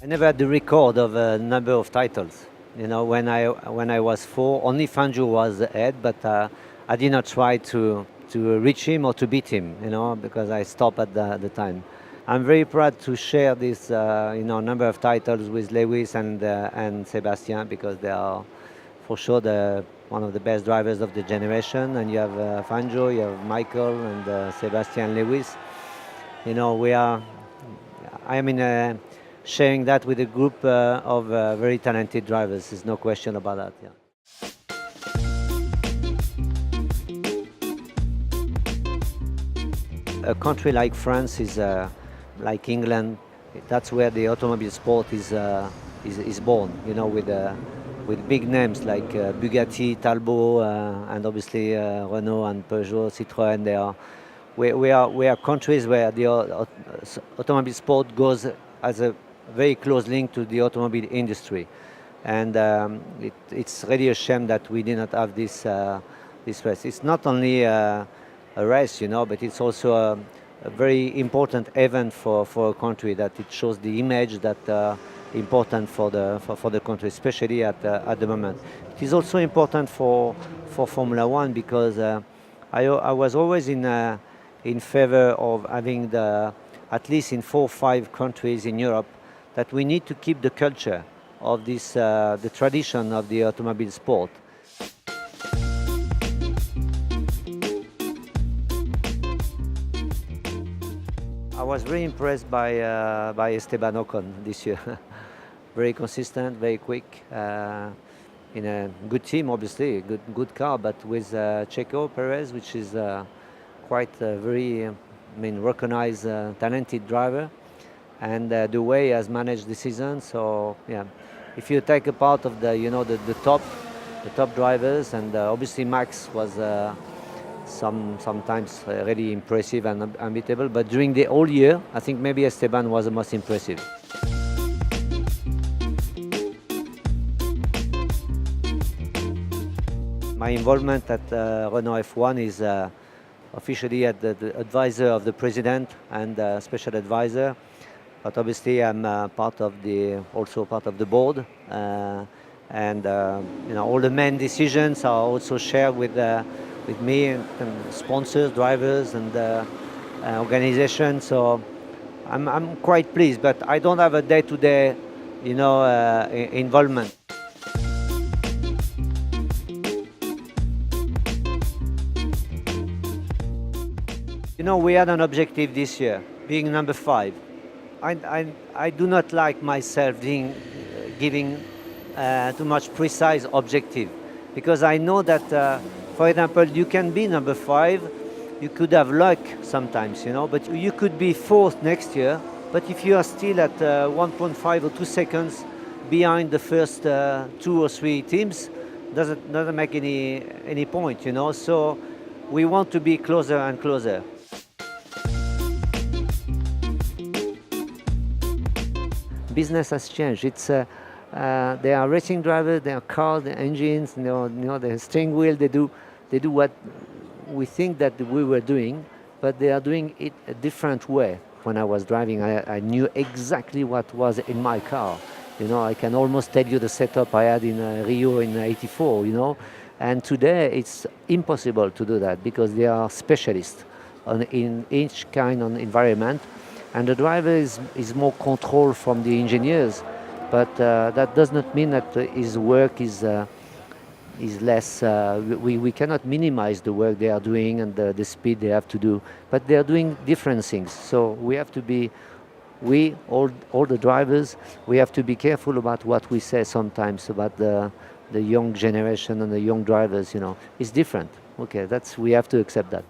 I never had the record of a number of titles. You know, when I was 4, only Fangio was ahead, but I did not try to reach him or to beat him. You know, because I stopped at the time. I'm very proud to share this number of titles with Lewis and Sebastian, because they are for sure one of the best drivers of the generation. And you have Fangio, you have Michael, and Sebastian Lewis. You know, I am sharing that with a group of very talented drivers. There's no question about that. Yeah. A country like France is like England. That's where the automobile sport is born. You know, with big names like Bugatti, Talbot, and obviously Renault and Peugeot, Citroën. We are countries where the automobile sport goes as a very close link to the automobile industry, and it's really a shame that we did not have this race. It's not only a race, you know, but it's also a very important event for a country, that it shows the image that important for the country, especially at the moment. It is also important for Formula One, because I was always in favor of having at least in 4 or 5 countries in Europe, that we need to keep the culture of this, the tradition of the automobile sport. I was very impressed by Esteban Ocon this year. Very consistent, very quick, in a good team, obviously, good car, but with Checo Perez, which is quite a very, recognized, talented driver, and the way he has managed the season. So yeah, if you take a part of the top drivers, and obviously Max was sometimes really impressive and unbeatable, but during the whole year, I think maybe Esteban was the most impressive. My involvement at Renault F1 is officially at the advisor of the president and special advisor, but obviously I'm also part of the board, and all the main decisions are also shared with me and sponsors, drivers, and organizations. So I'm quite pleased, but I don't have a day-to-day involvement. You know, we had an objective this year, being number 5. I do not like myself giving too much precise objective, because I know that, for example, you can be number 5, you could have luck sometimes, but you could be 4th next year, but if you are still at 1.5 or 2 seconds behind the first 2 or 3 teams, doesn't make any point, so we want to be closer and closer. Business has changed. They are racing drivers, they are cars, the engines, the steering wheel. They do what we think that we were doing, but they are doing it a different way. When I was driving, I knew exactly what was in my car. I can almost tell you the setup I had in Rio in '84. And today it's impossible to do that, because they are specialists in each kind of environment. And the driver is more controlled from the engineers, but that does not mean that his work is less. We cannot minimize the work they are doing and the speed they have to do, but they are doing different things. So we have to be, all the drivers, we have to be careful about what we say sometimes about the young generation and the young drivers. It's different. Okay, we have to accept that.